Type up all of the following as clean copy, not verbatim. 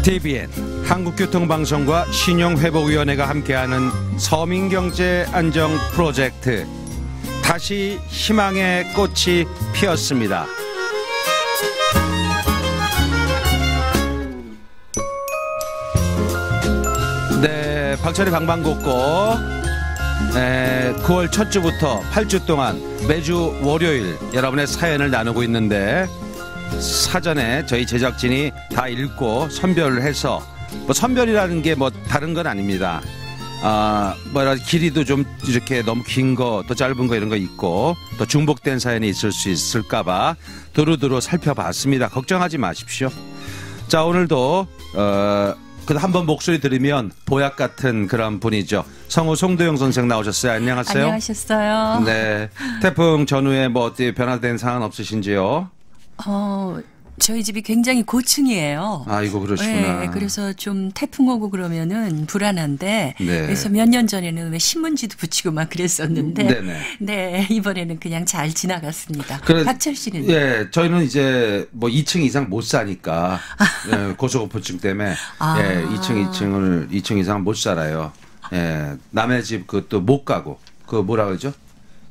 TVN 한국교통방송과 신용회복위원회가 함께하는 서민경제안정 프로젝트, 다시 희망의 꽃이 피었습니다. 네, 박철희 방방곡곡 9월 첫 주부터 8주 동안 매주 월요일 여러분의 사연을 나누고 있는데, 사전에 저희 제작진이 다 읽고 선별을 해서, 뭐 선별이라는 게 뭐 다른 건 아닙니다. 뭐라 길이도 좀 이렇게 너무 긴 거, 또 짧은 거 이런 거 있고, 또 중복된 사연이 있을 수 있을까봐 두루두루 살펴봤습니다. 걱정하지 마십시오. 자, 오늘도 한번 목소리 들으면 보약 같은 그런 분이죠. 성우 송도영 선생 나오셨어요. 안녕하세요. 안녕하셨어요. 네, 태풍 전후에 뭐 어떻게 변화된 상황 없으신지요? 저희 집이 굉장히 고층이에요. 아이고, 그러시구나. 네, 그래서 좀 태풍 오고 그러면은 불안한데, 네. 그래서 몇 년 전에는 왜 신문지도 붙이고 막 그랬었는데, 네네. 네, 이번에는 그냥 잘 지나갔습니다. 그래, 박철 씨는? 예, 저희는 이제 뭐 2층 이상 못 사니까, 예, 고소공포증 때문에, 예, 2층 이상 못 살아요. 예, 남의 집 그것도 못 가고, 그 뭐라 그러죠?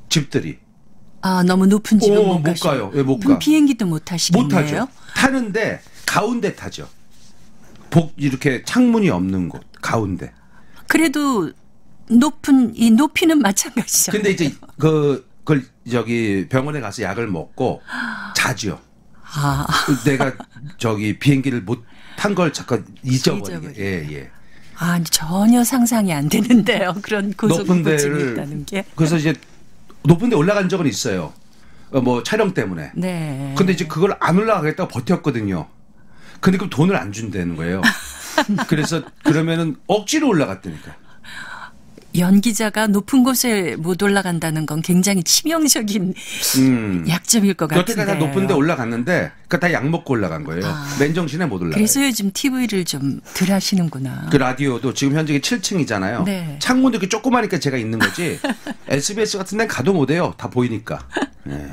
집들이. 너무 높은 집은 못 가요. 예, 못 가. 비행기도 못 타시겠네요. 못 타죠. 타는데 가운데 타죠. 이렇게 창문이 없는 곳 가운데. 그래도 이 높이는 마찬가지잖아요. 근데 이제 그걸 저기 병원에 가서 약을 먹고 자죠. 내가 저기 비행기를 못 탄 걸 잠깐 잊어버리게. 예. 전혀 상상이 안 되는데요. 그런 고소공포증이 있다는 게. 그래서 이제 높은 데 올라간 적은 있어요. 뭐 촬영 때문에. 네. 근데 이제 그걸 안 올라가겠다고 버텼거든요. 근데 그럼 돈을 안 준다는 거예요. 그래서 그러면은 억지로 올라갔다니까. 연기자가 높은 곳에 못 올라간다는 건 굉장히 치명적인 약점일 것 같은데. 여태까지 다 높은 데 올라갔는데 그 다 약 먹고 올라간 거예요. 맨정신에 못 올라가요. 그래서 요즘 TV를 좀 덜 하시는구나. 그 라디오도 지금 현재 7층이잖아요. 네. 창문도 이렇게 조그마니까 제가 있는 거지. SBS 같은 데는 가도 못해요. 다 보이니까. 네.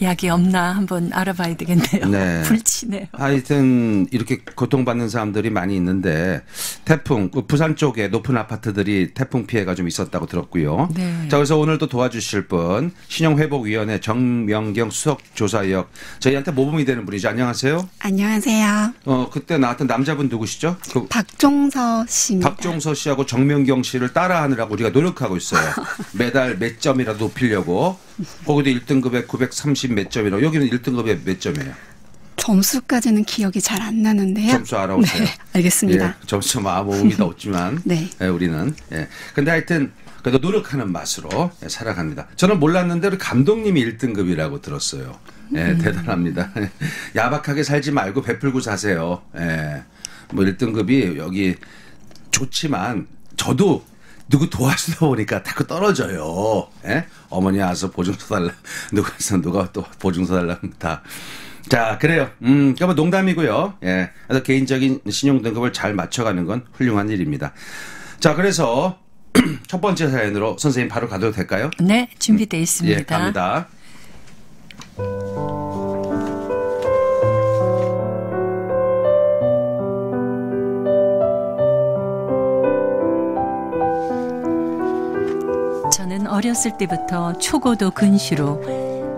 약이 없나 한번 알아봐야 되겠네요. 네. 불치네요. 하여튼 이렇게 고통받는 사람들이 많이 있는데, 태풍, 부산 쪽에 높은 아파트들이 태풍 피해가 좀 있었다고 들었고요. 네. 자, 그래서 오늘도 도와주실 분, 신용회복위원회 정명경 수석조사역, 저희한테 모범이 되는 분이죠. 안녕하세요. 안녕하세요. 그때 나왔던 남자분 누구시죠? 박종서 씨입니다. 박종서 씨하고 정명경 씨를 따라하느라고 우리가 노력하고 있어요. 매달 몇 점이라도 높이려고. 거기도 1등급에 930 몇 점이라고. 여기는 1등급에 몇 점이에요? 점수까지는 기억이 잘 안 나는데요. 점수 알아오세요. 네, 알겠습니다. 예, 점수 뭐 의미도 없지만 네. 예, 우리는. 예. 근데 하여튼 그래도 노력하는 맛으로 살아갑니다. 저는 몰랐는데 우리 감독님이 1등급이라고 들었어요. 예, 대단합니다. 야박하게 살지 말고 베풀고 사세요. 예. 뭐 1등급이 여기 좋지만 저도 누구 도와주다 보니까 자꾸 떨어져요. 예? 어머니 와서 보증서 달라. 누가 또 보증서 달라. 다. 자, 그래요. 그러면 농담이고요. 예. 그래서 개인적인 신용 등급을 잘 맞춰가는 건 훌륭한 일입니다. 자, 그래서 첫 번째 사연으로 선생님 바로 가도 될까요? 네, 준비되어 있습니다. 예, 갑니다. 저는 어렸을 때부터 초고도 근시로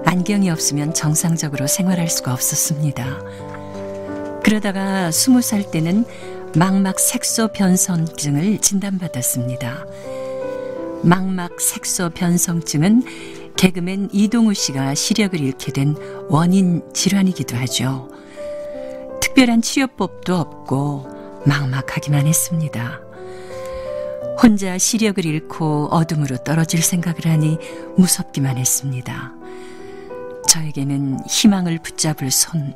안경이 없으면 정상적으로 생활할 수가 없었습니다. 그러다가 20살 때는 망막 색소 변성증을 진단받았습니다. 망막 색소 변성증은 개그맨 이동우 씨가 시력을 잃게 된 원인 질환이기도 하죠. 특별한 치료법도 없고 막막하기만 했습니다. 혼자 시력을 잃고 어둠으로 떨어질 생각을 하니 무섭기만 했습니다. 저에게는 희망을 붙잡을 손,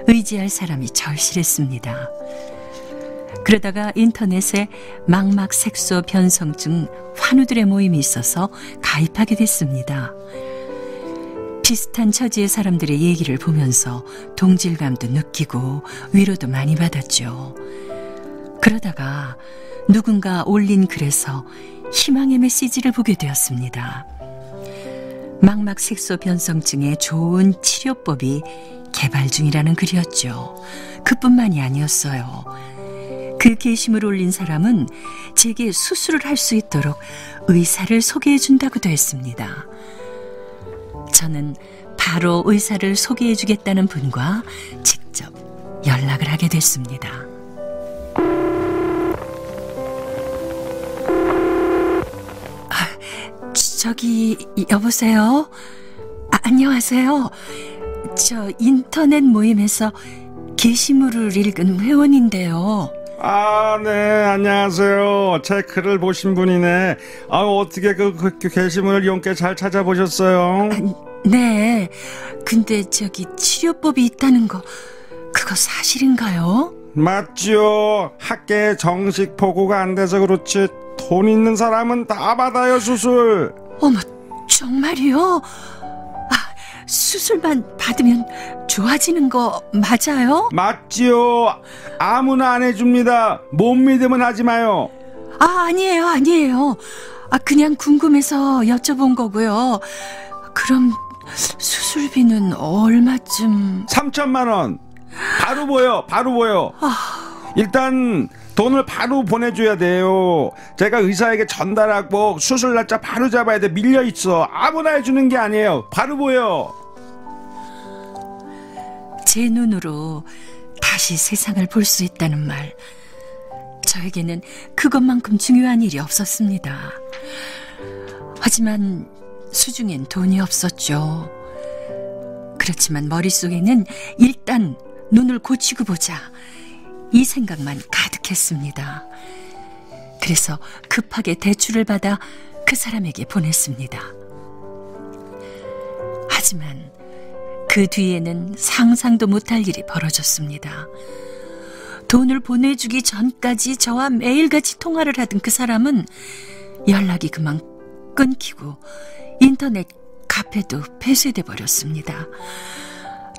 의지할 사람이 절실했습니다. 그러다가 인터넷에 망막 색소 변성증 환우들의 모임이 있어서 가입하게 됐습니다. 비슷한 처지의 사람들의 얘기를 보면서 동질감도 느끼고 위로도 많이 받았죠. 그러다가 누군가 올린 글에서 희망의 메시지를 보게 되었습니다. 망막 색소 변성증의 좋은 치료법이 개발 중이라는 글이었죠. 그뿐만이 아니었어요. 그 게시물을 올린 사람은 제게 수술을 할 수 있도록 의사를 소개해 준다고도 했습니다. 저는 바로 의사를 소개해 주겠다는 분과 직접 연락을 하게 됐습니다. 저기 여보세요? 안녕하세요. 저 인터넷 모임에서 게시물을 읽은 회원인데요. 네, 안녕하세요. 제 글을 보신 분이네. 어떻게 그 게시물을 용케 잘 찾아보셨어요? 네. 근데 저기 치료법이 있다는 거 그거 사실인가요? 맞죠. 학계에 정식 보고가 안 돼서 그렇지 돈 있는 사람은 다 받아요, 수술. 어머, 정말이요? 수술만 받으면 좋아지는 거 맞아요? 맞지요. 아무나 안 해줍니다. 못 믿으면 하지 마요. 아니에요. 그냥 궁금해서 여쭤본 거고요. 그럼 수술비는 얼마쯤? 3천만 원. 바로 보여. 일단 돈을 바로 보내줘야 돼요. 제가 의사에게 전달하고 수술 날짜 바로 잡아야 돼. 밀려있어. 아무나 해주는 게 아니에요. 바로 보여. 제 눈으로 다시 세상을 볼 수 있다는 말, 저에게는 그것만큼 중요한 일이 없었습니다. 하지만 수중엔 돈이 없었죠. 그렇지만 머릿속에는 일단 눈을 고치고 보자, 이 생각만 가득했습니다. 그래서 급하게 대출을 받아 그 사람에게 보냈습니다. 하지만 그 뒤에는 상상도 못할 일이 벌어졌습니다. 돈을 보내주기 전까지 저와 매일같이 통화를 하던 그 사람은 연락이 그만 끊기고 인터넷 카페도 폐쇄돼 버렸습니다.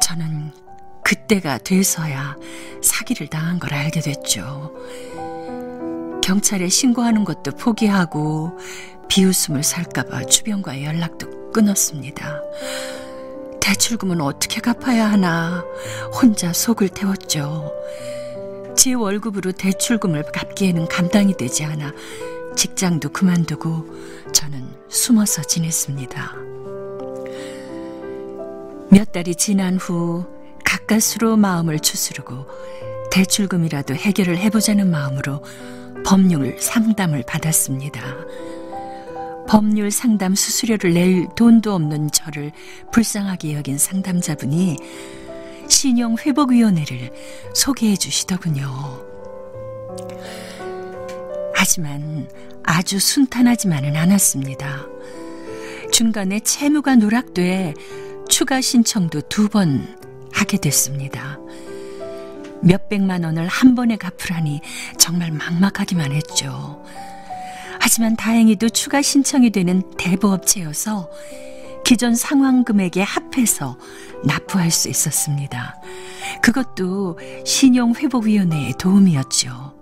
저는 그때가 돼서야 사기를 당한 걸 알게 됐죠. 경찰에 신고하는 것도 포기하고 비웃음을 살까봐 주변과의 연락도 끊었습니다. 대출금은 어떻게 갚아야 하나 혼자 속을 태웠죠. 제 월급으로 대출금을 갚기에는 감당이 되지 않아 직장도 그만두고 저는 숨어서 지냈습니다. 몇 달이 지난 후 가까스로 마음을 추스르고 대출금이라도 해결을 해보자는 마음으로 법률 상담을 받았습니다. 법률 상담 수수료를 낼 돈도 없는 저를 불쌍하게 여긴 상담자분이 신용회복위원회를 소개해 주시더군요. 하지만 아주 순탄하지만은 않았습니다. 중간에 채무가 누락돼 추가 신청도 2번 하게 됐습니다. 몇백만 원을 한 번에 갚으라니 정말 막막하기만 했죠. 하지만 다행히도 추가 신청이 되는 대부업체여서 기존 상환금액에 합해서 납부할 수 있었습니다. 그것도 신용회복위원회의 도움이었죠.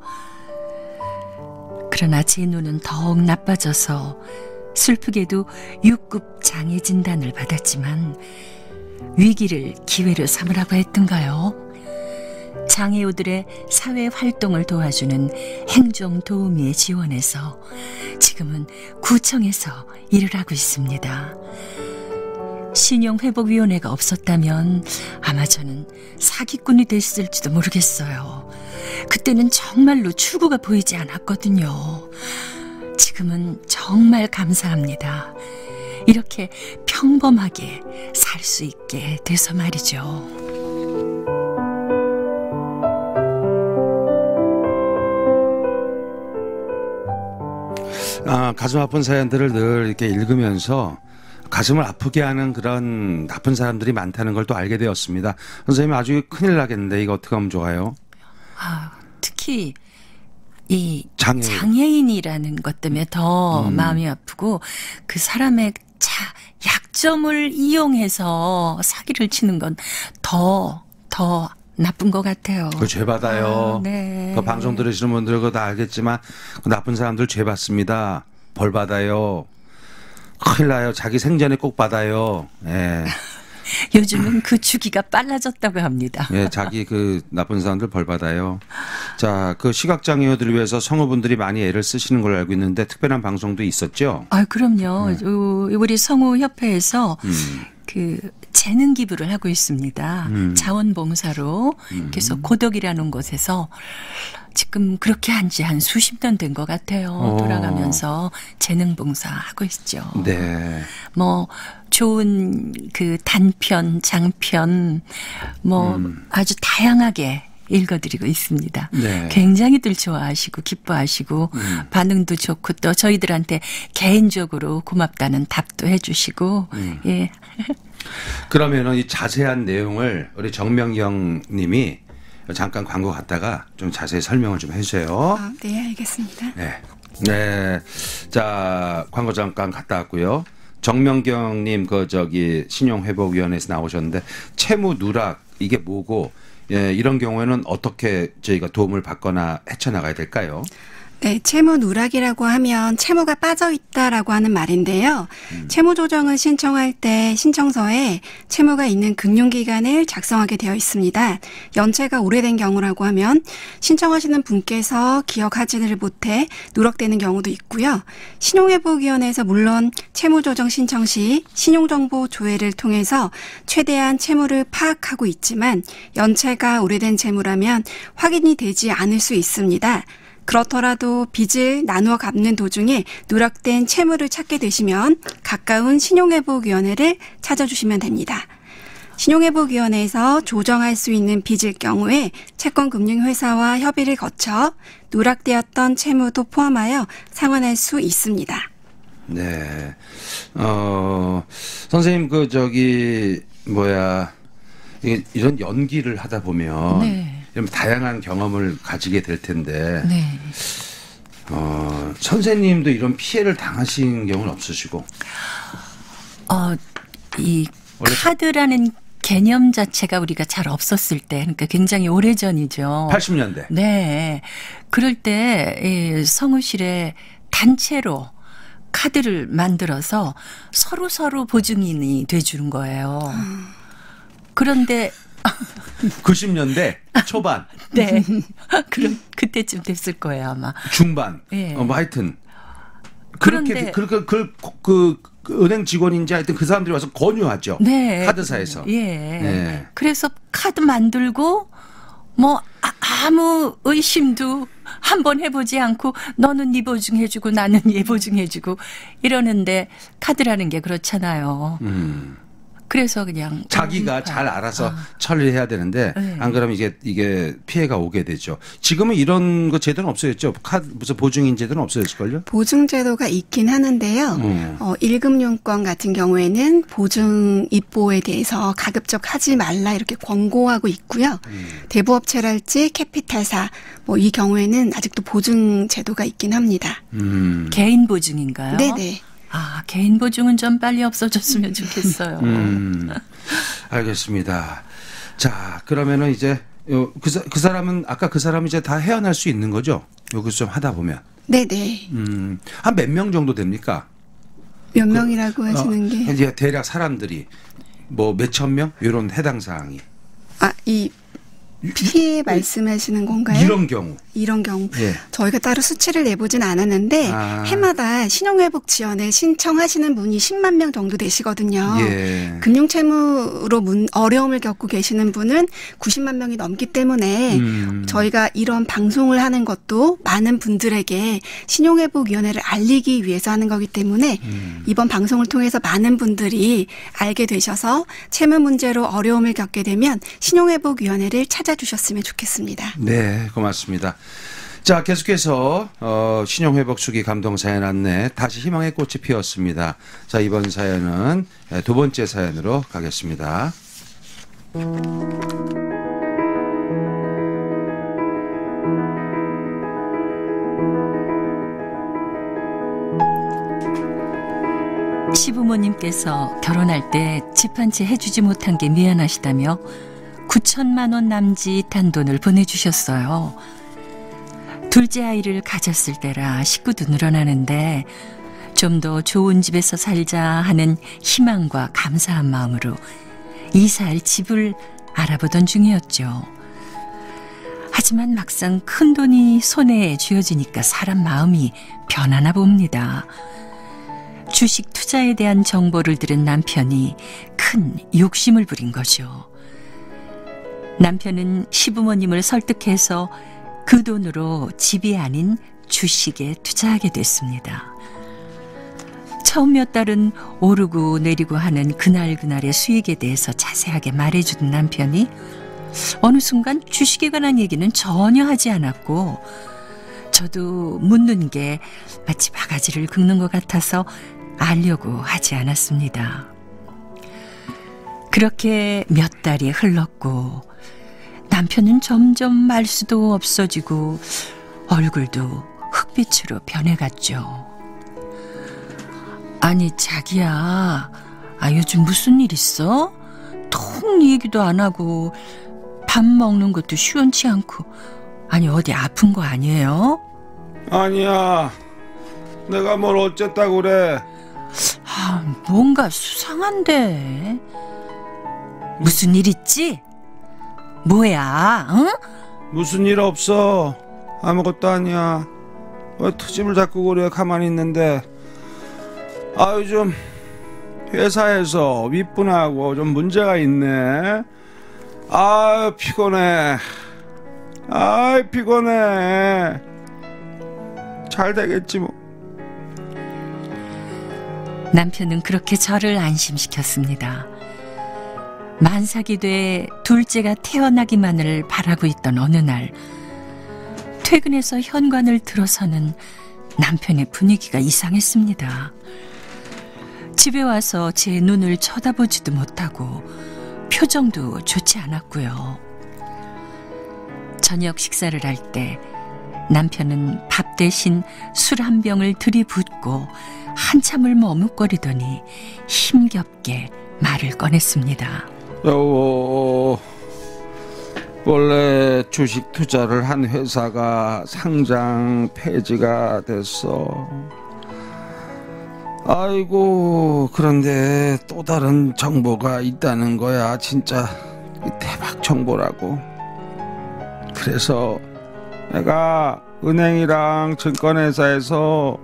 그러나 제 눈은 더욱 나빠져서 슬프게도 6급 장애 진단을 받았지만 위기를 기회로 삼으라고 했던가요? 장애우들의 사회활동을 도와주는 행정도우미에 지원해서 지금은 구청에서 일을 하고 있습니다. 신용회복위원회가 없었다면 아마 저는 사기꾼이 됐을지도 모르겠어요. 그때는 정말로 출구가 보이지 않았거든요. 지금은 정말 감사합니다. 이렇게 평범하게 살 수 있게 돼서 말이죠. 가슴 아픈 사연들을 늘 이렇게 읽으면서 가슴을 아프게 하는 그런 나쁜 사람들이 많다는 걸 또 알게 되었습니다. 선생님 아주 큰일 나겠는데 이거 어떻게 하면 좋아요? 특히 이 장애인이라는 것 때문에 더 마음이 아프고 그 사람의 약점을 이용해서 사기를 치는 건 더 나쁜 것 같아요. 그 죄 받아요. 네. 그 방송 들으시는 분들 그거 다 알겠지만 그 나쁜 사람들 죄 받습니다. 벌 받아요. 큰일 나요. 자기 생전에 꼭 받아요. 예. 요즘은 그 주기가 빨라졌다고 합니다. 예, 자기 그 나쁜 사람들 벌 받아요. 자, 그 시각장애인들을 위해서 성우분들이 많이 애를 쓰시는 걸로 알고 있는데 특별한 방송도 있었죠? 아, 그럼요. 우리 성우협회에서 그 재능 기부를 하고 있습니다. 자원봉사로. 그래서 고덕이라는 곳에서 지금 그렇게 한 지 한 수십 년 된 것 같아요. 돌아가면서 재능 봉사하고 있죠. 네. 뭐 좋은 그 단편, 장편 뭐 아주 다양하게 읽어드리고 있습니다. 네. 굉장히들 좋아하시고 기뻐하시고 반응도 좋고 또 저희들한테 개인적으로 고맙다는 답도 해주시고 예. 그러면은 이 자세한 내용을 우리 정명경 님이 잠깐 광고 갔다가 좀 자세히 설명을 좀 해주세요. 아, 네, 알겠습니다. 네. 네. 자, 광고 잠깐 갔다 왔고요. 정명경 님, 신용회복위원회에서 나오셨는데, 채무 누락, 이게 뭐고, 예, 이런 경우에는 어떻게 저희가 도움을 받거나 헤쳐나가야 될까요? 네, 채무 누락이라고 하면 채무가 빠져 있다라고 하는 말인데요. 채무 조정을 신청할 때 신청서에 채무가 있는 금융기관을 작성하게 되어 있습니다. 연체가 오래된 경우라고 하면 신청하시는 분께서 기억하지를 못해 누락되는 경우도 있고요. 신용회복위원회에서 물론 채무 조정 신청 시 신용정보 조회를 통해서 최대한 채무를 파악하고 있지만 연체가 오래된 채무라면 확인이 되지 않을 수 있습니다. 그렇더라도 빚을 나누어 갚는 도중에 누락된 채무를 찾게 되시면 가까운 신용회복위원회를 찾아주시면 됩니다. 신용회복위원회에서 조정할 수 있는 빚일 경우에 채권금융회사와 협의를 거쳐 누락되었던 채무도 포함하여 상환할 수 있습니다. 네. 선생님, 이런 연기를 하다 보면. 네. 이런 다양한 경험을 가지게 될 텐데. 네. 선생님도 이런 피해를 당하신 경우는 없으시고? 이 카드라는 개념 자체가 우리가 잘 없었을 때, 그러니까 굉장히 오래전이죠. 80년대. 네. 그럴 때 성우실에 단체로 카드를 만들어서 서로 보증인이 돼주는 거예요. 그런데 90년대 초반. 네. 그럼 그때쯤 됐을 거예요, 아마. 중반. 예. 뭐 하여튼. 그렇게 그 은행 직원인지 하여튼 그 사람들이 와서 권유하죠. 네. 카드사에서. 예. 네. 그래서 카드 만들고 뭐 아무 의심도 한번 해보지 않고 너는 네 보증해주고 나는 얘 보증해주고 이러는데 카드라는 게 그렇잖아요. 그래서 그냥 자기가 잘 알아서 처리해야 되는데 네. 안 그러면 이게 피해가 오게 되죠. 지금은 이런 거 제도는 없어졌죠. 카드 무슨 보증인 제도는 없어졌을걸요? 보증제도가 있긴 하는데요. 1금융권 같은 경우에는 보증 입보에 대해서 가급적 하지 말라 이렇게 권고하고 있고요. 대부업체랄지 캐피탈사 뭐 이 경우에는 아직도 보증제도가 있긴 합니다. 개인 보증인가요? 네네. 개인 보증은 좀 빨리 없어졌으면 좋겠어요. 알겠습니다. 자, 그러면은 이제 그 사람은 아까 그 사람은 이제 다 헤어날 수 있는 거죠? 여기서 좀 하다 보면. 네네. 한 몇 명 정도 됩니까? 몇 명이라고 하시는 게? 이제 대략 사람들이 뭐 몇천 명 이런 해당 사항이. 이 피해 말씀하시는 건가요? 이런 경우. 예. 저희가 따로 수치를 내보진 않았는데 해마다 신용회복 지원을 신청하시는 분이 10만 명 정도 되시거든요. 예. 금융채무로 어려움을 겪고 계시는 분은 90만 명이 넘기 때문에 저희가 이런 방송을 하는 것도 많은 분들에게 신용회복위원회를 알리기 위해서 하는 거기 때문에 이번 방송을 통해서 많은 분들이 알게 되셔서 채무 문제로 어려움을 겪게 되면 신용회복위원회를 찾아주셨으면 좋겠습니다. 네, 고맙습니다. 자, 계속해서 신용회복 수기 감동 사연 안내 다시 희망의 꽃이 피었습니다. 자, 이번 사연은 두 번째 사연으로 가겠습니다. 시부모님께서 결혼할 때 집 한 채 해주지 못한 게 미안하시다며 9천만 원 남짓한 돈을 보내주셨어요. 둘째 아이를 가졌을 때라 식구도 늘어나는데 좀 더 좋은 집에서 살자 하는 희망과 감사한 마음으로 이사할 집을 알아보던 중이었죠. 하지만 막상 큰 돈이 손에 쥐어지니까 사람 마음이 변하나 봅니다. 주식 투자에 대한 정보를 들은 남편이 큰 욕심을 부린 거죠. 남편은 시부모님을 설득해서 그 돈으로 집이 아닌 주식에 투자하게 됐습니다. 처음 몇 달은 오르고 내리고 하는 그날그날의 수익에 대해서 자세하게 말해주던 남편이 어느 순간 주식에 관한 얘기는 전혀 하지 않았고, 저도 묻는 게 마치 바가지를 긁는 것 같아서 알려고 하지 않았습니다. 그렇게 몇 달이 흘렀고 남편은 점점 말수도 없어지고 얼굴도 흑빛으로 변해갔죠. 아니 자기야, 요즘 무슨 일 있어? 통 얘기도 안 하고 밥 먹는 것도 시원치 않고. 아니 어디 아픈 거 아니에요? 아니야, 내가 뭘 어쨌다고 그래. 뭔가 수상한데. 무슨 일 있지? 뭐야, 응? 무슨 일 없어. 아무것도 아니야. 왜 트집을 잡고 그래. 가만히 있는데. 요즘 회사에서 윗분하고 좀 문제가 있네. 피곤해. 피곤해. 잘 되겠지 뭐. 남편은 그렇게 저를 안심시켰습니다. 만삭이 돼 둘째가 태어나기만을 바라고 있던 어느 날, 퇴근해서 현관을 들어서는 남편의 분위기가 이상했습니다. 집에 와서 제 눈을 쳐다보지도 못하고 표정도 좋지 않았고요. 저녁 식사를 할 때 남편은 밥 대신 술 한 병을 들이붓고 한참을 머뭇거리더니 힘겹게 말을 꺼냈습니다. 원래 주식 투자를 한 회사가 상장 폐지가 됐어. 그런데 또 다른 정보가 있다는 거야. 진짜 대박 정보라고. 그래서 내가 은행이랑 증권회사에서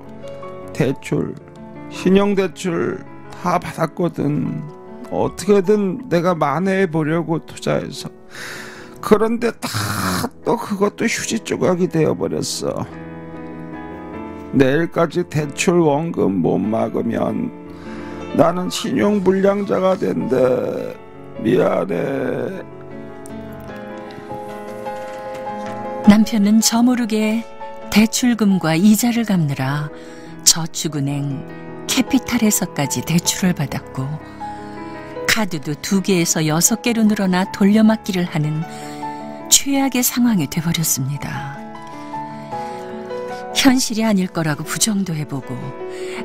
대출, 신용대출 다 받았거든. 어떻게든 내가 만회해 보려고 투자해서. 그런데 또 그것도 휴지 조각이 되어버렸어. 내일까지 대출 원금 못 막으면 나는 신용불량자가 된대. 미안해. 남편은 저모르게 대출금과 이자를 갚느라 저축은행 캐피탈에서까지 대출을 받았고, 카드도 2개에서 6개로 늘어나 돌려막기를 하는 최악의 상황이 돼버렸습니다. 현실이 아닐 거라고 부정도 해보고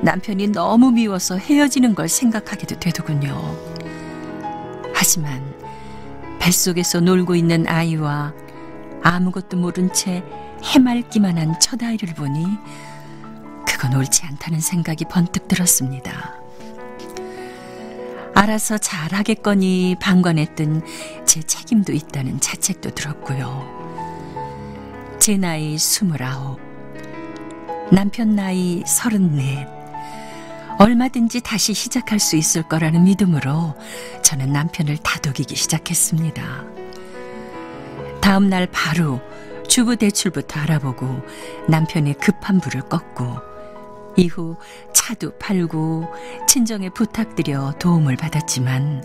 남편이 너무 미워서 헤어지는 걸 생각하게도 되더군요. 하지만 뱃속에서 놀고 있는 아이와 아무것도 모른 채 해맑기만 한 첫 아이를 보니 그건 옳지 않다는 생각이 번뜩 들었습니다. 알아서 잘하겠거니 방관했던 제 책임도 있다는 자책도 들었고요. 제 나이 29, 남편 나이 34. 얼마든지 다시 시작할 수 있을 거라는 믿음으로 저는 남편을 다독이기 시작했습니다. 다음 날 바로 주부 대출부터 알아보고 남편의 급한 불을 껐고, 이후 차도 팔고 친정에 부탁드려 도움을 받았지만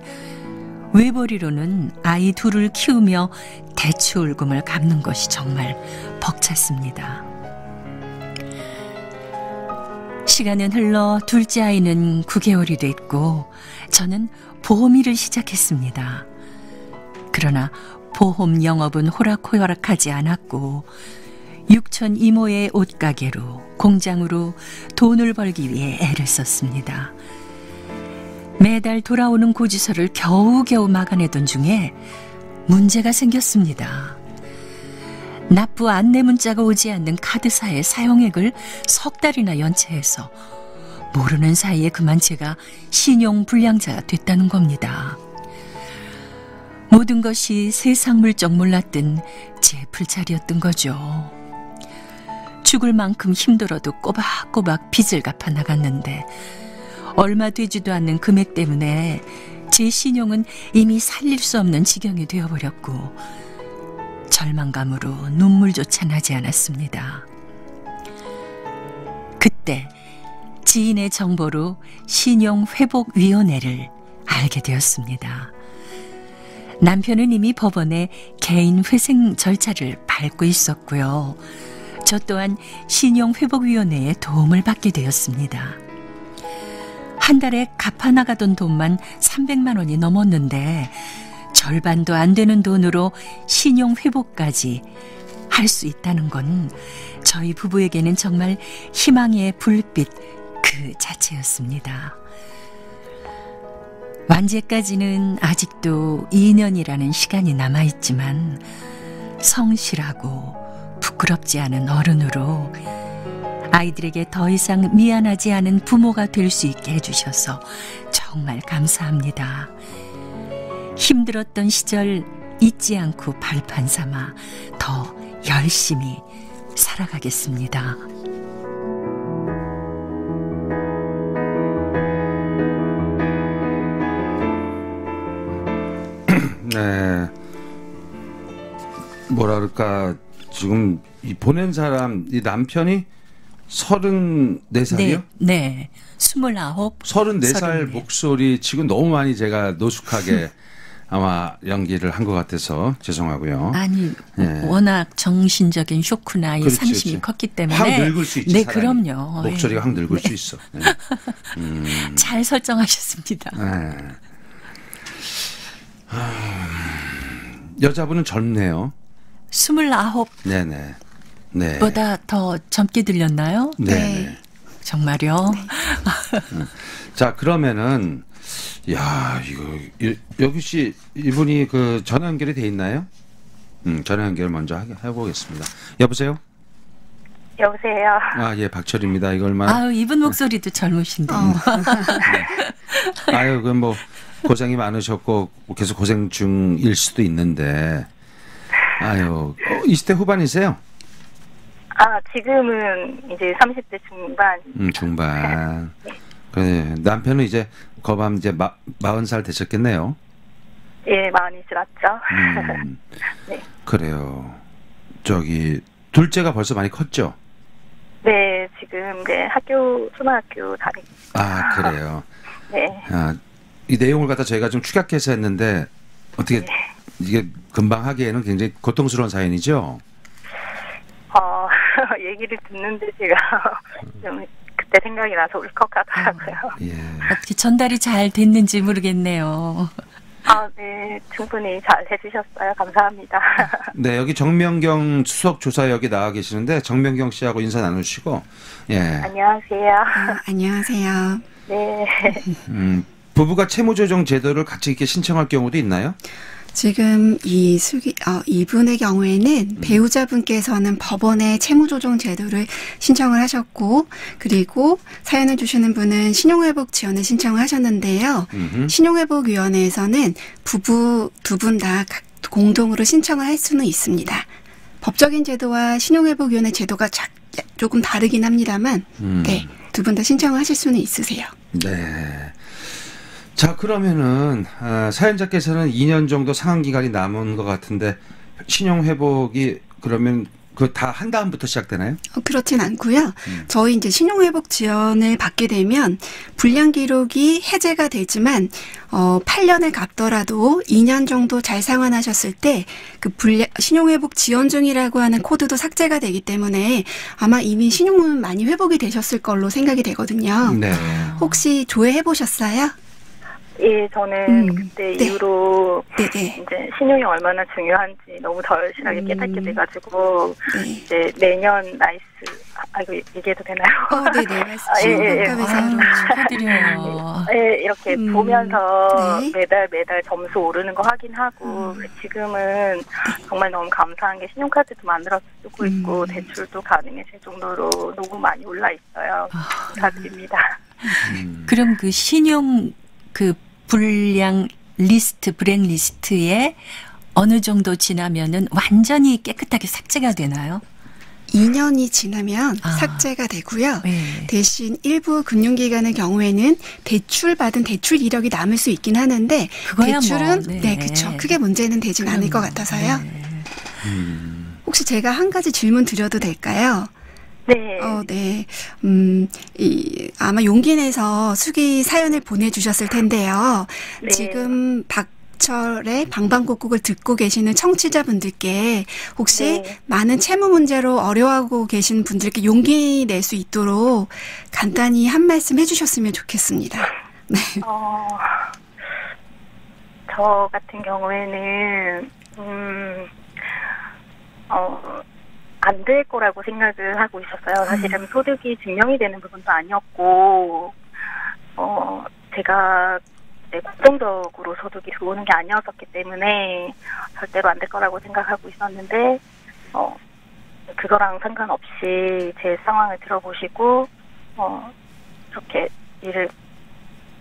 외벌이로는 아이 둘을 키우며 대출금을 갚는 것이 정말 벅찼습니다. 시간은 흘러 둘째 아이는 9개월이 됐고 저는 보험 일을 시작했습니다. 그러나 보험 영업은 호락호락하지 않았고 육촌 이모의 옷가게로, 공장으로 돈을 벌기 위해 애를 썼습니다. 매달 돌아오는 고지서를 겨우겨우 막아내던 중에 문제가 생겼습니다. 납부 안내 문자가 오지 않는 카드사의 사용액을 석 달이나 연체해서 모르는 사이에 그만 제가 신용불량자가 됐다는 겁니다. 모든 것이 세상 물정 몰랐던 제 풀자리였던 거죠. 죽을 만큼 힘들어도 꼬박꼬박 빚을 갚아 나갔는데 얼마 되지도 않는 금액 때문에 제 신용은 이미 살릴 수 없는 지경이 되어버렸고 절망감으로 눈물조차 나지 않았습니다. 그때 지인의 정보로 신용회복위원회를 알게 되었습니다. 남편은 이미 법원에 개인 회생 절차를 밟고 있었고요. 저 또한 신용회복위원회의 도움을 받게 되었습니다. 한 달에 갚아나가던 돈만 300만 원이 넘었는데 절반도 안 되는 돈으로 신용회복까지 할 수 있다는 건 저희 부부에게는 정말 희망의 불빛 그 자체였습니다. 완제까지는 아직도 2년이라는 시간이 남아있지만 성실하고 부끄럽지 않은 어른으로 아이들에게 더 이상 미안하지 않은 부모가 될 수 있게 해주셔서 정말 감사합니다. 힘들었던 시절 잊지 않고 발판 삼아 더 열심히 살아가겠습니다. 네. 뭐라 그럴까, 지금 이 보낸 사람, 이 남편이 34살이요? 네. 29. 34살 목소리 지금 너무 많이 제가 노숙하게 아마 연기를 한 것 같아서 죄송하고요. 아니, 네. 워낙 정신적인 쇼크나 이 그렇지, 상심이 그렇지. 컸기 때문에. 확 늙을 수 있지. 네, 사람이. 그럼요. 목소리가 확 늙을 네. 수 있어. 네. 잘 설정하셨습니다. 네. 여자분은 젊네요. 29보다 네네. 네. 더 젊게 들렸나요? 네. 정말요? 자, 그러면은, 야, 여기 씨, 이분이 그 전화 연결이 돼 있나요? 전화 연결 먼저 해보겠습니다. 여보세요? 여보세요. 아, 예, 박철입니다. 이거 얼마나. 아유, 이분 목소리도 젊으신데. 아유, 그 뭐, 고생이 많으셨고, 계속 고생 중일 수도 있는데, 아유, 20대 후반이세요? 지금은 이제 30대 중반. 중반. 그래, 남편은 이제 거밤 이제 40살 되셨겠네요. 예, 많이 지났죠. 네. 그래요. 저기 둘째가 벌써 많이 컸죠? 네, 지금 이제 초등학교 다니고. 아, 그래요. 네. 이 내용을 갖다 저희가 좀 축약해서 했는데 어떻게 네. 이게 금방 하기에는 굉장히 고통스러운 사연이죠? 얘기를 듣는데 제가 좀 그때 생각이 나서 울컥하더라고요. 예. 어떻게 전달이 잘 됐는지 모르겠네요. 네, 충분히 잘 해주셨어요. 감사합니다. 네, 여기 정명경 수석 조사 여기 나와 계시는데 정명경 씨하고 인사 나누시고, 예. 안녕하세요. 안녕하세요. 네. 부부가 채무조정 제도를 같이 이렇게 신청할 경우도 있나요? 지금 이분의 경우에는 배우자분께서는 법원에 채무조정 제도를 신청을 하셨고, 그리고 사연을 주시는 분은 신용회복 지원을 신청을 하셨는데요. 신용회복위원회에서는 부부 두 분 다 공동으로 신청을 할 수는 있습니다. 법적인 제도와 신용회복위원회 제도가 조금 다르긴 합니다만, 네, 두 분 다 신청을 하실 수는 있으세요. 네. 자, 그러면은 사연자께서는 2년 정도 상환 기간이 남은 것 같은데 신용 회복이 그러면 그 다 한 다음부터 시작되나요? 그렇진 않고요. 저희 이제 신용회복 지원을 받게 되면 불량 기록이 해제가 되지만 8년을 갚더라도 2년 정도 잘 상환하셨을 때 그 신용회복 지원 중이라고 하는 코드도 삭제가 되기 때문에 아마 이미 신용은 많이 회복이 되셨을 걸로 생각이 되거든요. 네. 혹시 조회해 보셨어요? 예, 저는 그때 네. 이후로 네네. 이제 신용이 얼마나 중요한지 너무 절실하게 깨닫게 돼가지고 네. 이제 내년 라이스 이거 얘기해도 되나요? 네네. 말씀 축하드려요. 예, 이렇게 보면서 네. 매달 점수 오르는 거 확인하고 지금은 정말 너무 감사한 게 신용카드도 만들어서 쓰고 있고 대출도 가능해질 정도로 너무 많이 올라 있어요. 감사드립니다. 그럼 그 신용 그 불량 블랙리스트에 어느 정도 지나면은 완전히 깨끗하게 삭제가 되나요? 2년이 지나면 삭제가 되고요. 네. 대신 일부 금융기관의 경우에는 대출받은 대출 이력이 남을 수 있긴 하는데 그거야 대출은 뭐, 네, 그렇죠. 크게 문제는 되진 않을 것 같아서요. 네. 혹시 제가 한 가지 질문 드려도 될까요? 네. 네. 아마 용기 내서 수기 사연을 보내주셨을 텐데요. 네. 지금 박철의 방방곡곡을 듣고 계시는 청취자분들께 혹시 네. 많은 채무 문제로 어려워하고 계신 분들께 용기 낼 수 있도록 간단히 한 말씀 해주셨으면 좋겠습니다. 네. 저 같은 경우에는 안 될 거라고 생각을 하고 있었어요. 사실은 소득이 증명이 되는 부분도 아니었고, 제가 공정적으로 소득이 들어오는 게 아니었었기 때문에 절대로 안 될 거라고 생각하고 있었는데, 그거랑 상관없이 제 상황을 들어보시고, 이렇게 일을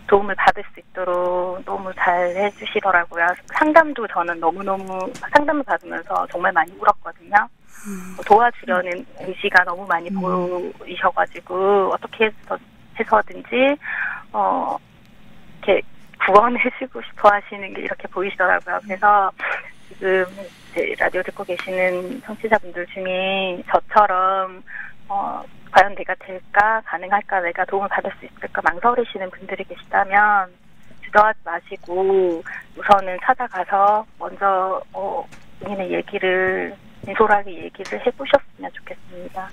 도움을 받을 수 있도록 너무 잘 해주시더라고요. 상담도 저는 너무너무 상담을 받으면서 정말 많이 울었거든요. 도와주려는 의지가 너무 많이 보이셔가지고 어떻게 해서든지 이렇게 구원해주고 싶어 하시는 게 이렇게 보이시더라고요. 그래서 지금 이제 라디오 듣고 계시는 청취자분들 중에 저처럼 과연 내가 될까, 가능할까, 내가 도움을 받을 수 있을까 망설이시는 분들이 계시다면 주저하지 마시고 우선은 찾아가서 먼저 본인의 얘기를 진솔하게 얘기를 해보셨으면 좋겠습니다.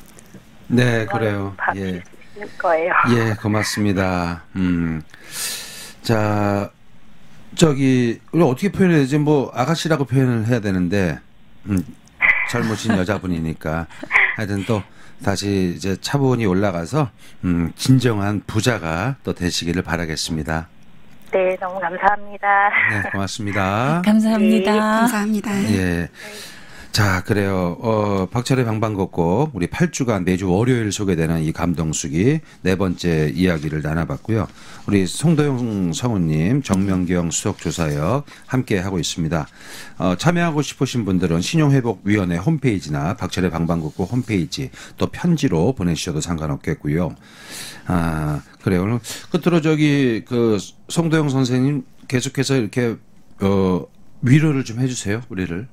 네, 그래요. 받으실 수 있을 거예요. 예, 고맙습니다. 자, 우리 어떻게 표현해야 되지? 뭐 아가씨라고 표현을 해야 되는데 젊으신 여자분이니까 하여튼 또 다시 이제 차분히 올라가서 진정한 부자가 또 되시기를 바라겠습니다. 네, 너무 감사합니다. 네, 고맙습니다. 감사합니다. 네, 감사합니다. 예. 자, 그래요. 박철의 방방곡곡 우리 8주간 매주 월요일 소개되는 이 감동수기 네 번째 이야기를 나눠봤고요. 우리 송도영 성우님, 정명경 수석조사역 함께 하고 있습니다. 참여하고 싶으신 분들은 신용회복위원회 홈페이지나 박철의 방방곡곡 홈페이지 또 편지로 보내주셔도 상관없겠고요. 그래요. 오늘 끝으로 송도영 선생님 계속해서 이렇게 위로를 좀 해주세요, 우리를.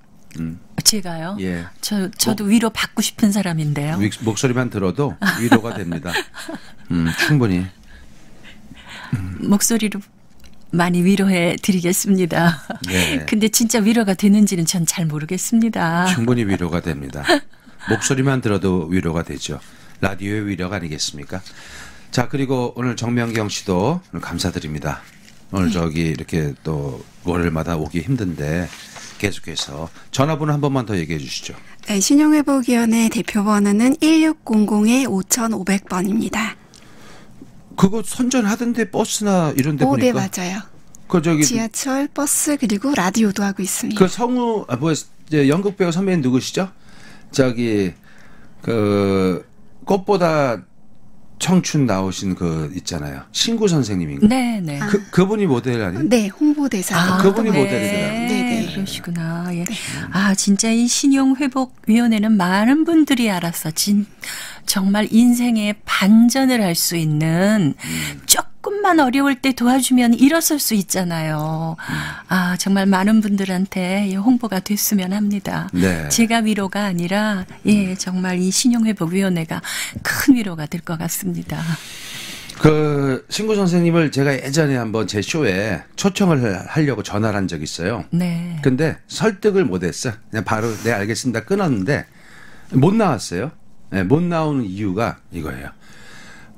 제가요? 예. 저도 위로 받고 싶은 사람인데요. 목소리만 들어도 위로가 됩니다. 충분히. 목소리로 많이 위로해 드리겠습니다. 네. 근데 진짜 위로가 되는지는 전 잘 모르겠습니다. 충분히 위로가 됩니다. 목소리만 들어도 위로가 되죠. 라디오의 위로가 아니겠습니까? 자, 그리고 오늘 정명경 씨도 오늘 감사드립니다. 오늘 이렇게 또 월요일마다 오기 힘든데 계속해서 전화번호 한 번만 더 얘기해 주시죠. 네, 신용회복위원회 대표번호는 1600-5500번입니다. 그거 선전하던데 버스나 이런 데 네, 보니까. 맞아요. 그 지하철, 버스 그리고 라디오도 하고 있습니다. 그 성우 이제 연극 배우 선배님 누구시죠? 꽃보다 청춘 나오신 있잖아요. 신구 선생님인가? 네. 그분이 모델 아니에요? 네, 홍보대사. 그분이 네. 모델이더라고요. 네네. 그러시구나. 예. 진짜 이 신용회복위원회는 많은 분들이 알아서 정말 인생의 반전을 할 수 있는 조금만 어려울 때 도와주면 일어설 수 있잖아요. 정말 많은 분들한테 홍보가 됐으면 합니다. 네. 제가 위로가 아니라 정말 이 신용회복위원회가 큰 위로가 될 것 같습니다. 신구 선생님을 제가 예전에 한번 제 쇼에 초청을 하려고 전화를 한 적이 있어요. 네. 근데 설득을 못했어. 그냥 바로 네 알겠습니다 끊었는데 못 나왔어요. 네, 못 나오는 이유가 이거예요.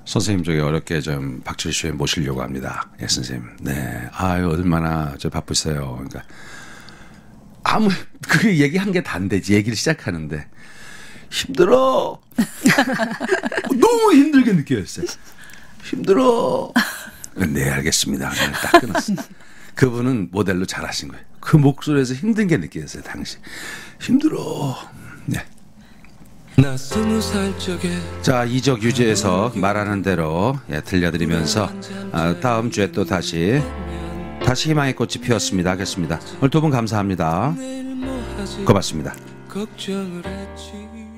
선생님 어렵게 좀 박철 쇼에 모시려고 합니다. 예, 선생님. 네. 얼마나 바쁘세요. 그러니까 그 얘기한 게 다 안 되지. 얘기를 시작하는데 힘들어. 너무 힘들게 느껴졌어요. 힘들어. 네, 알겠습니다. 딱 끊었어. 그분은 모델로 잘하신 거예요. 그 목소리에서 힘든 게 느껴졌어요, 당시. 힘들어. 네. 자, 이적 유재에서 말하는 대로 들려드리면서 다음 주에 또 다시 다시 희망의 꽃이 피었습니다. 하겠습니다. 오늘 두 분 감사합니다. 고맙습니다. 걱정을 했지.